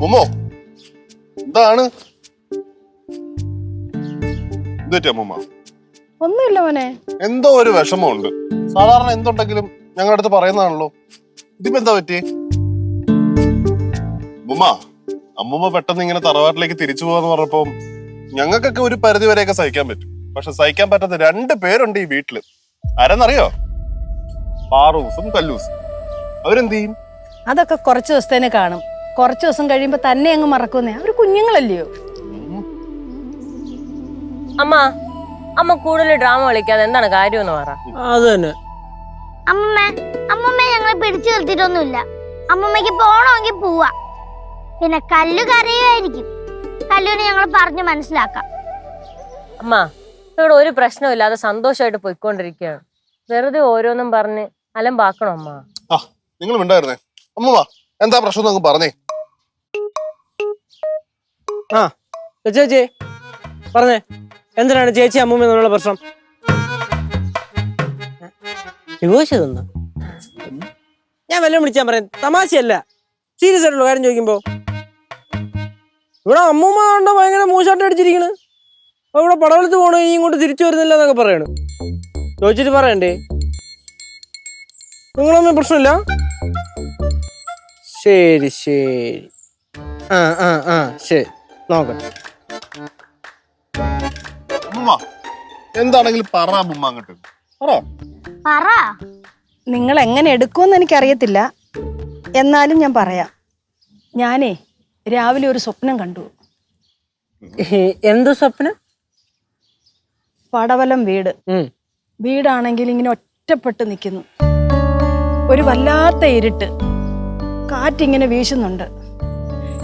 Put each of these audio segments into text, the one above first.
മുമ്മോ എന്താണ് മുമ്മ? ഒന്നുമില്ല മോനെ. എന്തോ ഒരു വിഷമമുണ്ട്. സാധാരണ എന്തുണ്ടെങ്കിലും ഞങ്ങളുടെ അടുത്ത് പറയുന്നതാണല്ലോ. ഇതിപ്പോ എന്താ പറ്റി? മുമ്മ, അമ്മൂമ്മ പെട്ടെന്ന് ഇങ്ങനെ തറവാട്ടിലേക്ക് തിരിച്ചു പോവാന്ന് പറഞ്ഞപ്പോ ഞങ്ങൾക്കൊക്കെ ഒരു പരിധി വരെയൊക്കെ സഹിക്കാൻ പറ്റും. പക്ഷെ സഹിക്കാൻ പറ്റാത്ത 2 പേരുണ്ട് ഈ വീട്ടില്. ആരെന്നറിയോ? പാറൂസും കല്ലൂസും. അവരെന്ത് ചെയ്യും? അതൊക്കെ കുറച്ച് ദിവസത്തേന് കാണും. കുറച്ച് ദിവസം കഴിയുമ്പോ തന്നെ അങ്ങ് മറക്കുന്നേ. അവര് കുഞ്ഞുങ്ങളല്ലയോ. അമ്മ കൂടുതൽ ഡ്രാമ കളിക്കാതെ എന്താണ് കാര്യം എന്ന് പറ. അത് തന്നെ. അമ്മമ്മ ഞങ്ങളെ പിടിച്ചു നിർത്തിയിട്ടൊന്നുമില്ല. അമ്മമ്മക്ക് പോണമെങ്കിൽ പോവാ. പിന്നെ കല്ലു കരയുമായിരിക്കും. കല്ലുവിനെ ഞങ്ങൾ പറഞ്ഞു മനസ്സിലാക്കാം. അമ്മ ഇവിടെ ഒരു പ്രശ്നമില്ലാതെ സന്തോഷമായിട്ട് പോയിക്കൊണ്ടിരിക്കുകയാണ്. വെറുതെ ഓരോന്നും പറഞ്ഞ് അലമ്പാക്കണോ അമ്മ? നിങ്ങൾ മിണ്ടായിരുന്നേ. അമ്മ എന്താ പ്രശ്നം എന്നൊക്കെ പറഞ്ഞേ. ചേച്ചി പറഞ്ഞേ, എന്തിനാണ് ചേച്ചി അമ്മൂമ്മ എന്നുള്ള പ്രശ്നം? യോശിതെന്നാ ഞാൻ വല്ലതും വിളിച്ചാൻ പറയാം. തമാശയല്ല, സീരിയസ് ആയിട്ടുള്ള കാര്യം ചോദിക്കുമ്പോ ഇവിടെ അമ്മൂമ്മ കണ്ടോ ഭയങ്കര മൂശാട്ടം അടിച്ചിരിക്കണ്. അപ്പൊ ഇവിടെ പടവലത്ത് പോകണോ ഇനി ഇങ്ങോട്ട് തിരിച്ചു വരുന്നില്ല എന്നൊക്കെ പറയണ്. ചോദിച്ചിട്ട് പറയണ്ടേ? നിങ്ങളൊന്നും പ്രശ്നമില്ല? ശരി ശരി, ശരി, നോക്കട്ടെ. അമ്മ എന്താണെങ്കിലും പറ അമ്മൂമ്മ അങ്ങോട്ട് പറ. നിങ്ങൾ എങ്ങനെ എടുക്കുമെന്ന് എനിക്കറിയത്തില്ല. എന്നാലും ഞാൻ പറയാം. ഞാനേ രാവിലെ ഒരു സ്വപ്നം കണ്ടു. എന്ത് സ്വപ്നം? പടവലം വീട്. വീടാണെങ്കിൽ ഇങ്ങനെ ഒറ്റപ്പെട്ട് നിൽക്കുന്നു. ഒരു വല്ലാത്ത ഇരുട്ട്, കാറ്റിങ്ങനെ വീശുന്നുണ്ട്.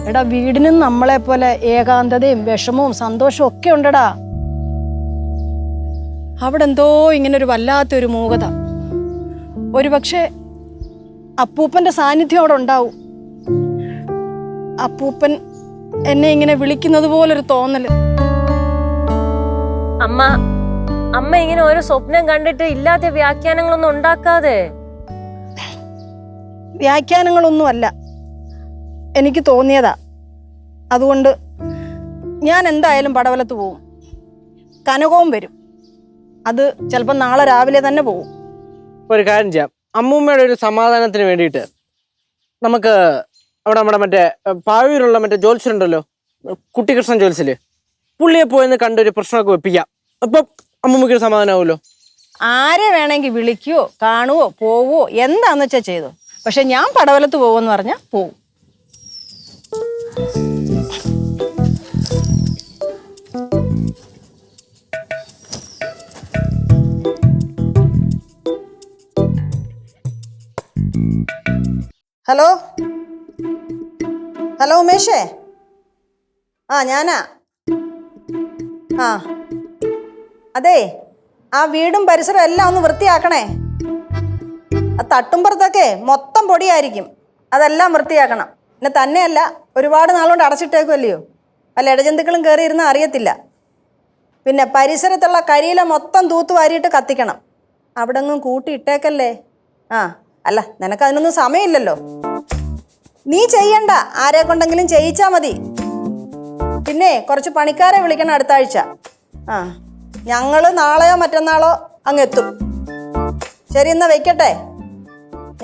എടാ, വീടിനും നമ്മളെ പോലെ ഏകാന്തതയും വിഷമവും സന്തോഷവും ഒക്കെ ഉണ്ടടാ. അവിടെ എന്തോ ഇങ്ങനെ ഒരു വല്ലാത്തൊരു മൂകത. ഒരു പക്ഷെ അപ്പൂപ്പന്റെ സാന്നിധ്യം അവിടെ ഉണ്ടാവും. അപ്പൂപ്പൻ എന്നെ ഇങ്ങനെ വിളിക്കുന്നത് പോലൊരു തോന്നല്. അമ്മ ഇങ്ങനെ ഓരോ സ്വപ്നം കണ്ടിട്ട് ഇല്ലാത്ത വ്യാഖ്യാനങ്ങളൊന്നും ഉണ്ടാക്കാതെ. വ്യാഖ്യാനങ്ങളൊന്നുമല്ല, എനിക്ക് തോന്നിയതാ. അതുകൊണ്ട് ഞാൻ എന്തായാലും പടവലത്ത് പോവും. കനകവും വരും. അത് ചിലപ്പോൾ നാളെ രാവിലെ തന്നെ പോവും. ഒരു കാര്യം ചെയ്യാം, അമ്മൂമ്മയുടെ ഒരു സമാധാനത്തിന് വേണ്ടിയിട്ട് നമുക്ക് അവിടെ നമ്മുടെ മറ്റേ പാവൂരുള്ള മറ്റേ ജോത്സ്യരുണ്ടല്ലോ, കുട്ടികൃഷ്ണൻ ജോത്സ്യല്, പുള്ളിയെ പോയെന്ന് കണ്ടൊരു പ്രശ്നമൊക്കെ വെപ്പിക്കാം. അപ്പം അമ്മൂമ്മയ്ക്കൊരു സമാധാനമാവുമല്ലോ. ആരെ വേണമെങ്കിൽ വിളിക്കുവോ കാണുവോ പോവോ എന്താന്ന് വെച്ചാൽ ചെയ്തോ. പക്ഷെ ഞാൻ പടവലത്ത് പോകുമെന്ന് പറഞ്ഞാൽ പോവും. ഹലോ ഹലോ ഉമേഷേ, ഞാനാ. അതെ, ആ വീടും പരിസരവും എല്ലാം ഒന്ന് വൃത്തിയാക്കണേ. ആ തട്ടുംപുറത്തൊക്കെ മൊത്തം പൊടിയായിരിക്കും. അതെല്ലാം വൃത്തിയാക്കണം. പിന്നെ തന്നെയല്ല, ഒരുപാട് നാളുകൊണ്ട് അടച്ചിട്ടേക്കുമല്ലയോ, വല്ല ഇടജന്തുക്കളും കയറി ഇരുന്നാൽ അറിയത്തില്ല. പിന്നെ പരിസരത്തുള്ള കരിയില മൊത്തം തൂത്ത് വാരിയിട്ട് കത്തിക്കണം. അവിടെ ഒന്നും കൂട്ടിയിട്ടേക്കല്ലേ. അല്ല, നിനക്കതിനൊന്നും സമയമില്ലല്ലോ. നീ ചെയ്യണ്ട, ആരെ കൊണ്ടെങ്കിലും ചെയ്യിച്ചാൽ മതി. പിന്നെ കുറച്ച് പണിക്കാരെ വിളിക്കണം അടുത്ത ആഴ്ച. ഞങ്ങൾ നാളെയോ മറ്റന്നാളോ അങ്ങ് എത്തും. ശരി, എന്നാ വെക്കട്ടെ.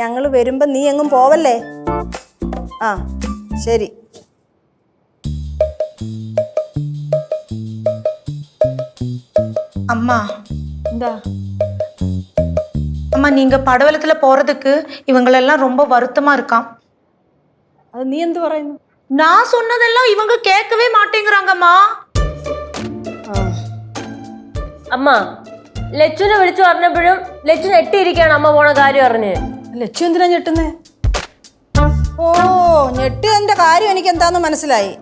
ഞങ്ങൾ വരുമ്പം നീ എങ്ങും പോവല്ലേ. ശരി. அம்மா, എന്താ அம்மா நீங்க படவலத்துல போறதுக்கு இவங்களெல்லாம் ரொம்ப வருத்தமா இருக்காம். അത് നീ എന്ത് പറയുന്നു? நான் சொன்னதெல்லாம் இவங்க கேட்கவே மாட்டேங்கிறாங்கம்மா. അമ്മ ലച്ചുനെ വിളിച്ചു പറഞ്ഞപ്പോഴും ലച്ചു ഞെട്ടിയിരിക്കുകയാണ് അമ്മ പോണ കാര്യം അറിഞ്ഞ്. ലച്ചു എന്തിനാ ഞെട്ടുന്നേ? ഓ, ഞെട്ടിയതിന്റെ കാര്യം എനിക്ക് എന്താന്ന് മനസ്സിലായി.